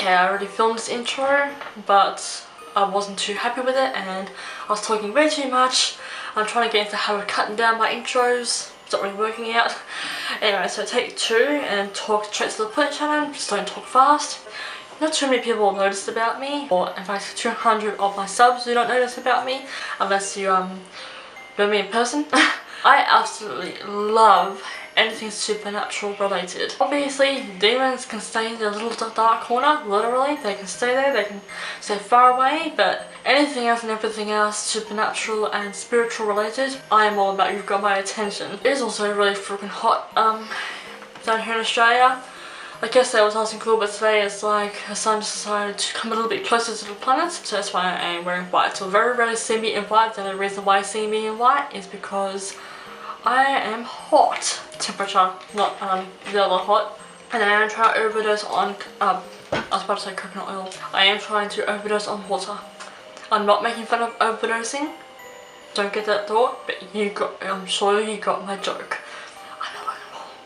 Okay, I already filmed this intro, but I wasn't too happy with it and I was talking way too much. I'm trying to get into the habit of cutting down my intros. It's not really working out. Anyway, so take 2 and talk straight to the point channel, just don't talk fast. Not too many people noticed about me, or in fact 200 of my subs do not notice about me, unless you know me in person. I absolutely love anything supernatural related. Obviously, demons can stay in their little dark corner, literally. They can stay there, they can stay far away, but anything else and everything else supernatural and spiritual related, I am all about. You've got my attention. It is also really freaking hot down here in Australia. Like yesterday was nice and cool, but today it's like the sun just decided to come a little bit closer to the planet, so that's why I am wearing white. So very rarely see me in white, and the reason why I see me in white is because I am hot. Temperature, not the other hot. And I am trying to overdose on, I was about to say coconut oil. I am trying to overdose on water. I'm not making fun of overdosing. Don't get that thought, but I'm sure you got my joke.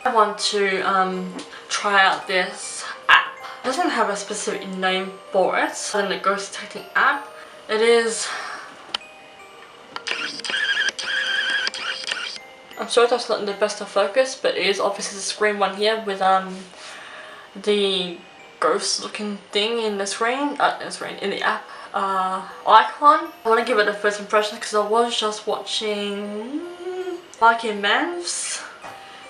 I want to try out this app. It doesn't have a specific name for it, than the ghost detecting app. It is... I'm sorry that's not in the best of focus, but it is obviously the screen one here with the ghost looking thing in the screen, in the app icon. I want to give it a first impression because I was just watching Mikey Mavs.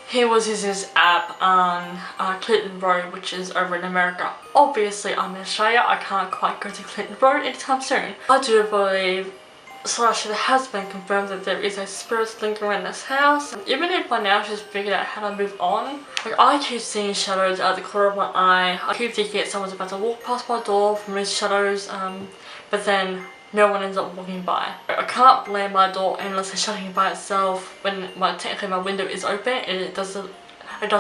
He was using his app on Clinton Road, which is over in America. Obviously I'm in Australia, I can't quite go to Clinton Road anytime soon. I do believe / it has been confirmed that there is a spirit lingering in this house. Even if by now she's figured out how to move on, like I keep seeing shadows out of the corner of my eye. I keep thinking that someone's about to walk past my door from these shadows, but then no one ends up walking by. I can't blame my door endlessly shutting by itself when technically my window is open and it does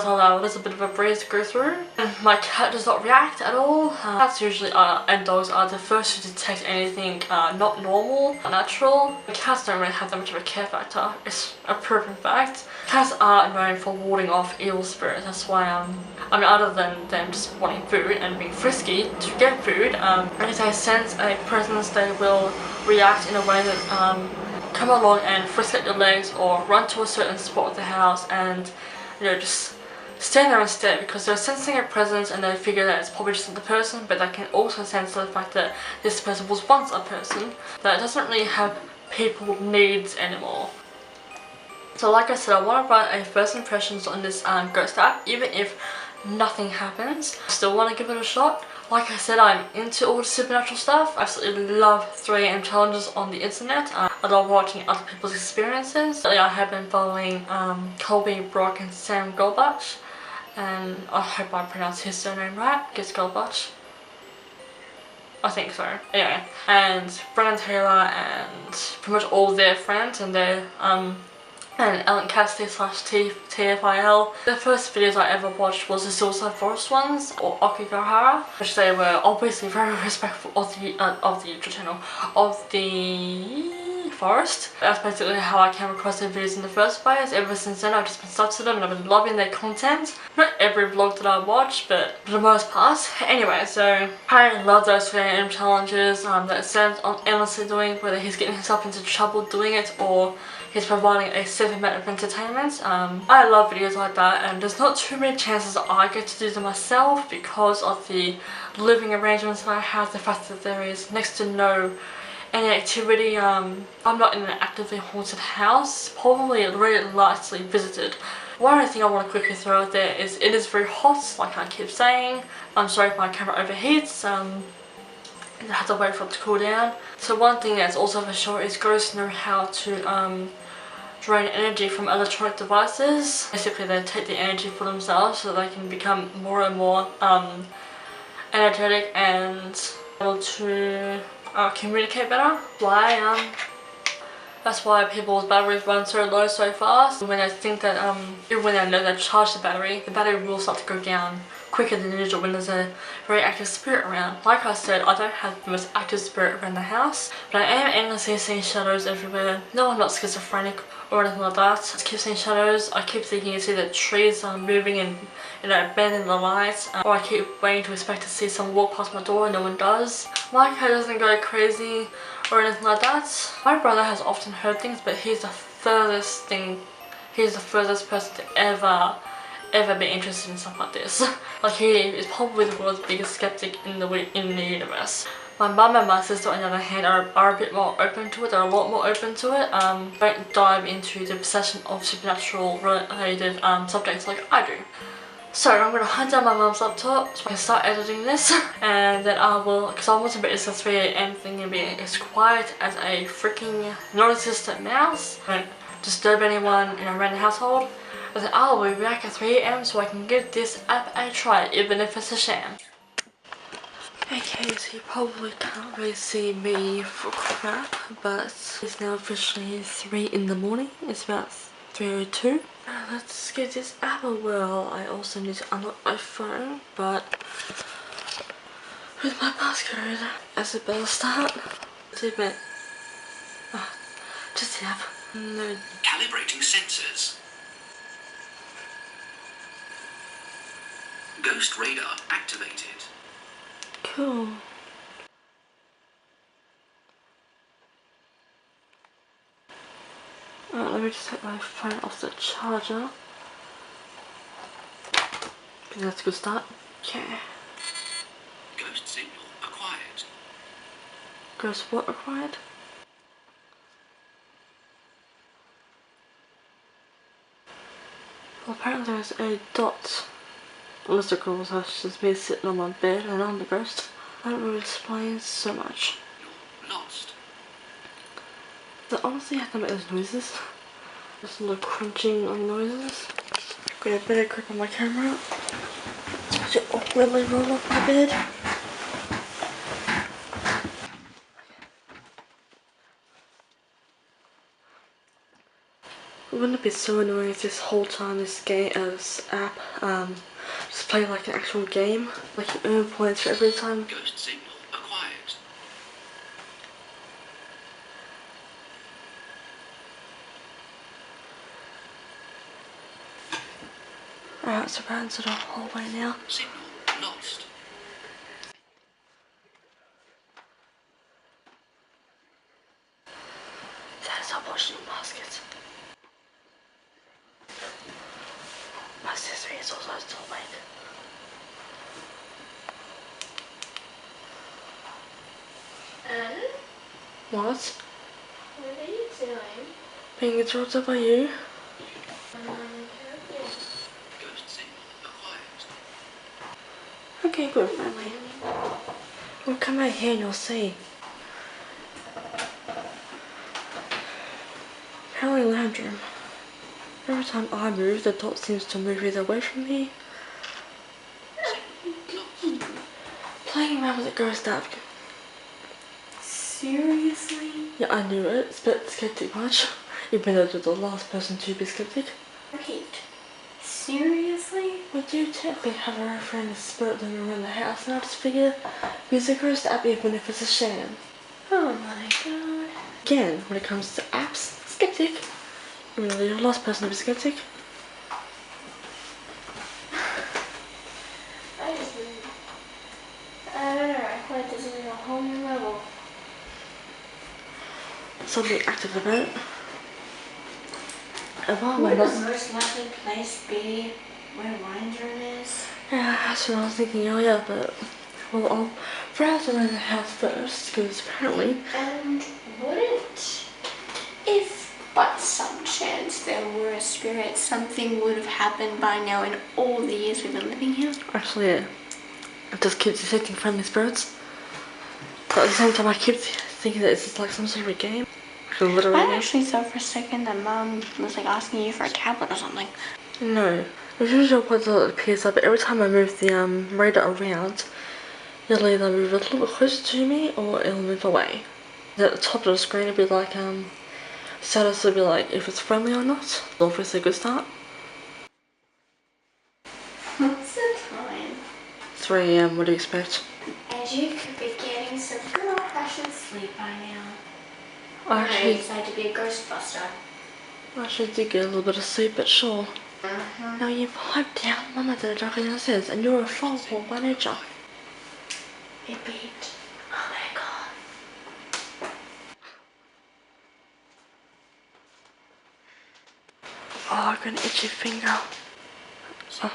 allow a little bit of a breeze to go through. And my cat does not react at all. Cats usually and dogs are the first to detect anything not normal, not natural. Cats don't really have that much of a care factor. It's a proven fact. Cats are known for warding off evil spirits. That's why I mean, other than them just wanting food and being frisky to get food, if they sense a presence, they will react in a way that come along and frisk at your legs or run to a certain spot of the house and, you know, just stand there instead, because they're sensing a presence and they figure that it's probably just the person, but they can also sense the fact that this person was once a person that doesn't really have people needs anymore. So like I said, I want to write a first impressions on this ghost app. Even if nothing happens, I still want to give it a shot. Like I said, I'm into all the supernatural stuff. I absolutely love 3 AM challenges on the internet. I love watching other people's experiences. Lately I have been following Colby, Brock and Sam Goldbach, and I hope I pronounced his surname right. Guess Goldbach. I think so. Anyway, and Brennan Taylor and pretty much all their friends and their and Ellen Cassidy / TFIL. The first videos I ever watched was the Suicide Forest ones, or Okigahara, which they were obviously very respectful of the YouTube channel, of the forest. That's basically how I came across their videos in the first place. Ever since then I've just been stuck to them and I've been loving their content. Not every vlog that I watch, but for the most part. Anyway, so I love those 3 AM challenges that Sam's endlessly doing, whether he's getting himself into trouble doing it or he's providing a safe amount of entertainment. I love videos like that, and there's not too many chances that I get to do them myself because of the living arrangements that I have, the fact that there is next to no any activity. I'm not in an actively haunted house, probably really lightly visited. One other thing I want to quickly throw out there is it is very hot, like I keep saying. I'm sorry if my camera overheats. I have to wait for it to cool down. So one thing that's also for sure is ghosts know how to drain energy from electronic devices. Basically they take the energy for themselves so they can become more and more energetic and able to communicate better. That's why people's batteries run so low so fast. When they think that, even when they know they've charged the battery will start to go down quicker than usual when there's a very active spirit around. Like I said, I don't have the most active spirit around the house, but I am endlessly seeing shadows everywhere. No, I'm not schizophrenic or anything like that. I just keep seeing shadows. I keep thinking you see the trees are moving and, you know, bending the lights, or I keep waiting to expect to see someone walk past my door and no one does. My cat doesn't go crazy or anything like that. My brother has often heard things, but he's the furthest person to ever be interested in stuff like this. Like, he is probably the world's biggest skeptic in the universe. My mum and my sister, on the other hand, are a bit more open to it. They're a lot more open to it. Don't dive into the possession of supernatural related subjects like I do. So I'm going to hunt down my mum's laptop so I can start editing this, and then I will, because I want to make this a 3 AM thing and be as quiet as a freaking non-existent mouse. I don't disturb anyone in around the household. And then I'll be back at 3 AM so I can give this app a try, even if it's a sham. Okay, so you probably can't really see me for crap, but it's now officially 3 in the morning. It's about 3:02. Let's give this app a whirl. I also need to unlock my phone, but with my passcode, as a better start. To admit, just the app. No. Calibrating sensors. Ghost radar activated. Cool. Alright, let me just take my phone off the charger. Okay, that's a good start. Okay. Ghost signal acquired. Ghost what acquired? Well, apparently there's a dot. Unless the girl was just me sitting on my bed and I'm the ghost. That really explains so much. You're lost. So honestly, I have to make those noises. Just a little crunching on noises. Got a better grip on my camera. Just awkwardly roll off my bed. Wouldn't it be so annoying if this whole time this app just play like an actual game? Like you earn points for every time. Ghost signal acquired. Alright, so we're into the hallway now. Signal lost. That is a washing basket. My sister is also still awake. What? What are you doing? Being interrupted by you? Ghost signal acquired. Okay, good, finally. Well, come out here and you'll see. Apparently lounge room. Every time I move, the dot seems to move either away from me. Playing around with a ghost app. Seriously? Yeah, I knew it. It's a bit skeptic much. Even though you're the last person to be skeptic. Wait. Seriously? We do technically have our friend spirit living around the house, and I just figure use a ghost app even if it's a sham. Oh my god. Again, when it comes to apps, skeptic. Even though you're the last person to be skeptic. I don't know, I feel like this is a whole new level. Something active about it. Would the most likely place be where Ryan's room is? Yeah, that's what I was thinking earlier, but well, I'll browse around the house first, because apparently. And wouldn't, if by some chance there were a spirit, something would have happened by now in all the years we've been living here? Actually, yeah. It just keeps detecting friendly spirits. But at the same time, I keep thinking that it's like some sort of a game. Literally. I actually thought for a second that Mom was like asking you for a tablet or something. No. It's usually what it appears like, but every time I move the radar around, it'll either move a little bit closer to me or it'll move away. At the top of the screen it'll be like status will be like if it's friendly or not. Obviously a good start. What's the time? 3 AM, what do you expect? And you could be getting some good old-fashioned sleep by now. I You decide to be a ghostbuster. actually did get a little bit of sleep, but sure. Now you pipe down, Mama did exactly as it says, and you're a foghorn by nature. It beat. Oh my god. Oh, I got an itchy finger. Oh,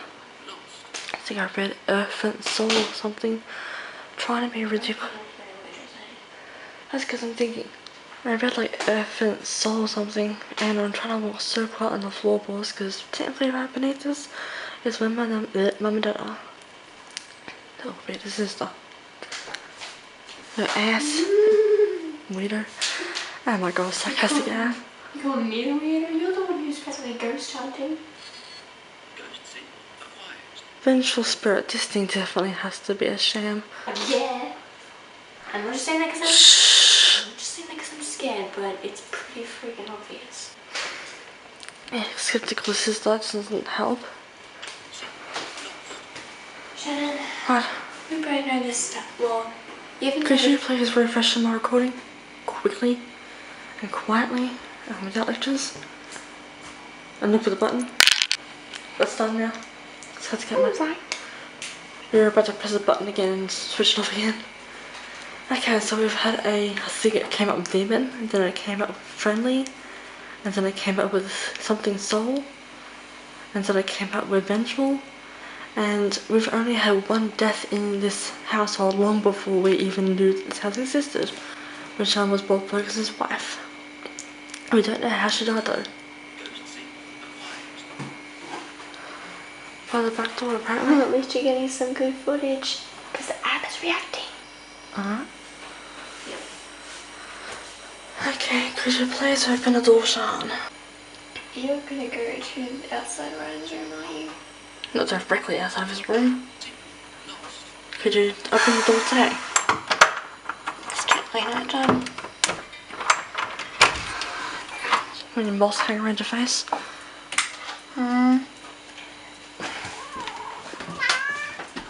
I think I read Earth and Soul or something. Trying to be ridiculous. That's because I'm thinking. I read like Earth and Soul or something, and I'm trying to walk so quiet on the floorboards because technically right beneath this is where my mum and dad are. That will be the sister. Her ass. Weirdo. Oh my god, sarcastic ass. You call me the weirdo? You're the one who's presently ghost hunting. Ghosts in a quiet. Vengeful spirit, this thing definitely has to be a sham. Yeah. I'm not just saying that because I'm scared, but it's pretty freaking obvious. Yeah, skeptical sister doesn't help. Shannon, What? we both know this stuff. Well, even Could you please refresh my recording? Quickly and quietly and without lectures? And look for the button. That's done now. Just have to get my right. You're about to press the button again and switch it off again. Okay, so we've had I think it came up with demon, and then it came up with friendly, and then it came up with something soul, and then it came up with vengeful, and we've only had one death in this household long before we even knew this house existed, which was Bob Ferguson's wife. We don't know how she died though. Ghosts in a quiet. By the back door apparently. Well, at least you're getting some good footage, because the app is reacting. Alright. Okay, could you please open the door, Sean? You're gonna go to the outside Ryan's room, aren't you? Not directly outside of his room. Lost. Could you open the door today? Strictly night time. When your moss hang around your face?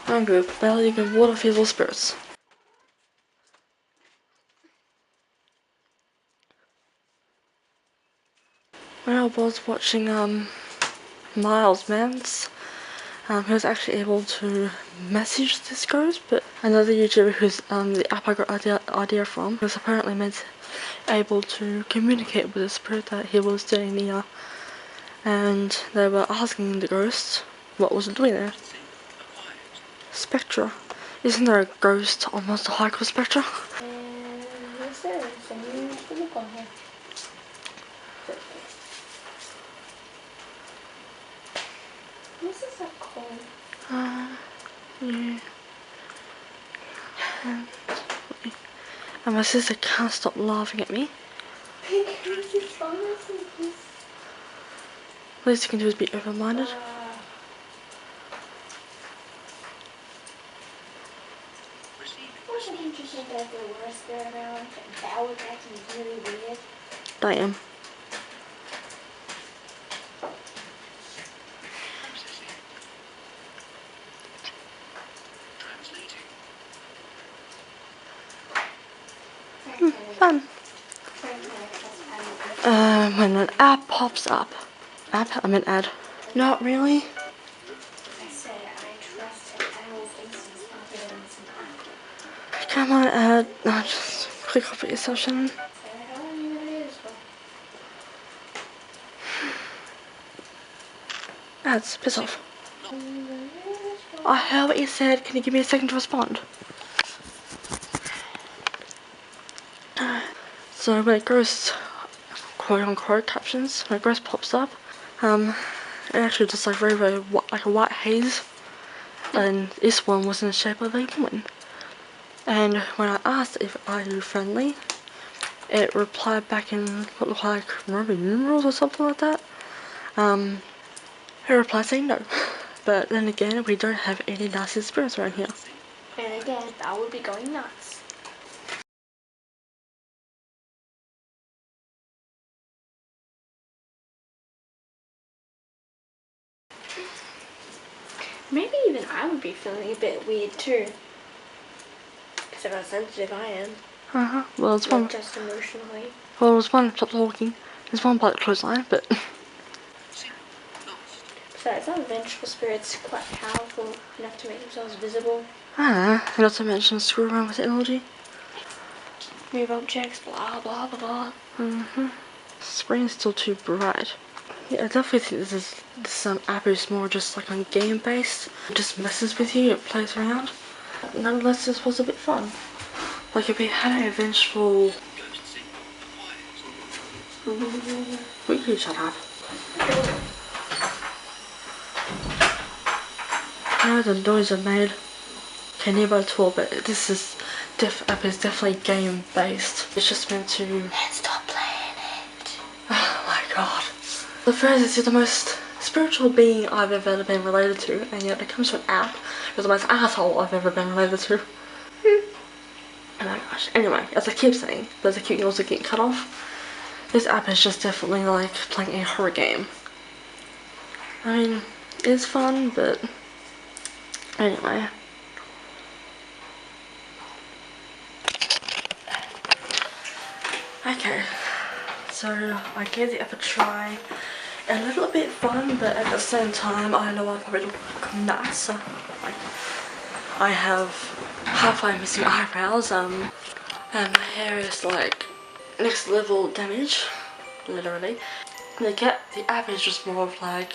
I'm good. Barely you can water evil spirits. When I was watching Miles Mans, he was actually able to message this ghost, but another YouTuber who's the app I got idea from was apparently able to communicate with the spirit that he was staying near, and they were asking the ghost what was it doing there. Ghosts in a quiet. Spectra. Isn't there a ghost almost a high called Spectra? And yes, there is. And you have to look on here. What's this app called? Yeah. And my sister can't stop laughing at me. Because it's honestly this. Least you can do is be open-minded. Receiving. Wasn't it interesting that if there were a spirit around and that was acting really weird? Damn. Processing. Translating. Fun. When an app pops up. I mean ad. Not really. I said I trust an adult's instincts rather than some app. Come on, ad. No, just click off it yourself, Shannon. So how long you it is for? Ads, piss off. I heard what you said. Can you give me a second to respond? So when it goes, quote unquote captions, when a ghost pops up, it actually just like very like a white haze, and this one was in the shape of a woman. And when I asked if are you friendly, it replied back in what looked like Roman numerals or something like that. It replied saying no. But then again, we don't have any nasty spirits around here. And again, that would be going nuts. Maybe even I would be feeling a bit weird too. Because of how sensitive I am. Well, it's one. Not just emotionally. Well, there's one stop talking. There's one by the clothesline, but. Signal lost. Besides, aren't vengeful spirits quite powerful enough to make themselves visible? Not to mention screw around with technology. Move objects, blah blah blah blah. Screen's still too bright. Yeah, I definitely think this app is more just like on game based. It just messes with you, it plays around. Nonetheless, this was a bit fun. Like if we had a vengeful. Ghost signal acquired. Will you shut up? I know the noise I made. Okay, nearby at all, but this app is definitely game based. It's just meant to. Let's stop playing it. Oh my god. The phrase is you're the most spiritual being I've ever been related to, and yet it comes to an app, you're the most asshole I've ever been related to. Oh my gosh. Anyway, as I keep saying, but as I keep also getting cut off, this app is just definitely like playing a horror game. I mean, it's fun, but anyway. Okay, so I gave the app a try. A little bit fun, but at the same time, I know I probably look nuts. Like, I have halfway missing eyebrows, and my hair is like next level damage, literally. The app is just more of like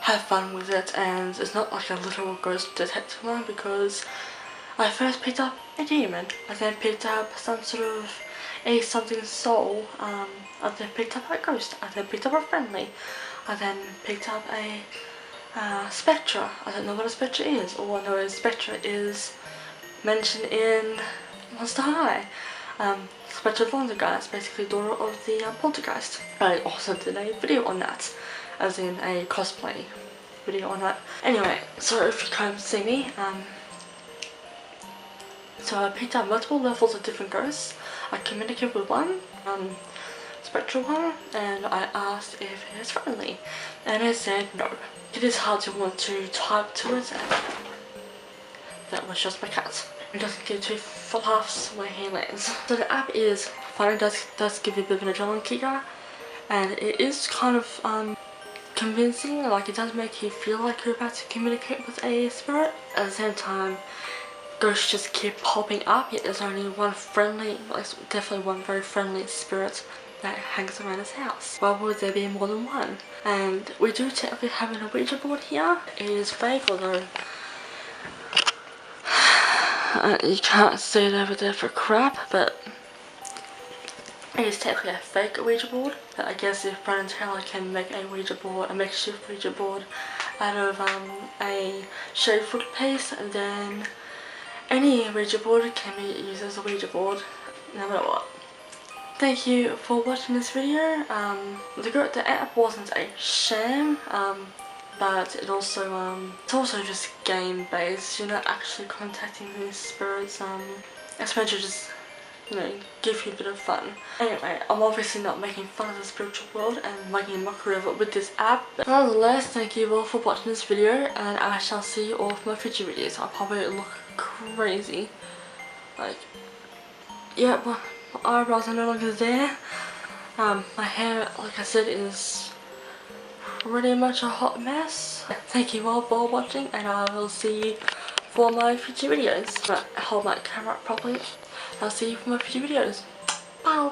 have fun with it, and it's not like a literal ghost detective one, because I first picked up a demon, I then picked up some sort of a something soul, I then picked up a ghost, I then picked up a friendly, I then picked up a spectre. I don't know what a spectre is. All I know is spectre is mentioned in Monster High. Spectre of Poltergeist, basically daughter of the poltergeist. I also did a video on that, as in a cosplay video on that. Anyway, so if you can't see me, so I picked up multiple levels of different ghosts. I communicated with one, spectral one, and I asked if it is friendly, and it said no. It is hard to want to type to it, and that was just my cat. It doesn't give two fluffs where he lands. So the app is fun, it does give you a bit of an adrenaline kicker, and it is kind of convincing. Like, it does make you feel like you're about to communicate with a spirit. At the same time, ghosts just keep popping up, yet there's only one friendly, like definitely one very friendly spirit that hangs around his house. Why would there be more than one? And we do technically have an Ouija board here. It is fake, although you can't see it over there for crap, but it is technically a fake Ouija board. But I guess if Brandon Taylor can make a Ouija board, a makeshift Ouija board out of a shaved foot piece, then any Ouija board can be used as a Ouija board, no matter what. Thank you for watching this video. The app wasn't a sham, but it's also just game based. You're not actually contacting these spirits. It's meant to just, you know, give you a bit of fun. Anyway, I'm obviously not making fun of the spiritual world and making a mockery of it with this app. But nonetheless, thank you all for watching this video, and I shall see you all for my future videos. I'll probably look crazy. Like, yeah, well, my eyebrows are no longer there. My hair, like I said, is pretty much a hot mess. Thank you all for watching, and I will see you for my future videos. But hold my camera up properly. I'll see you for my future videos. Bye.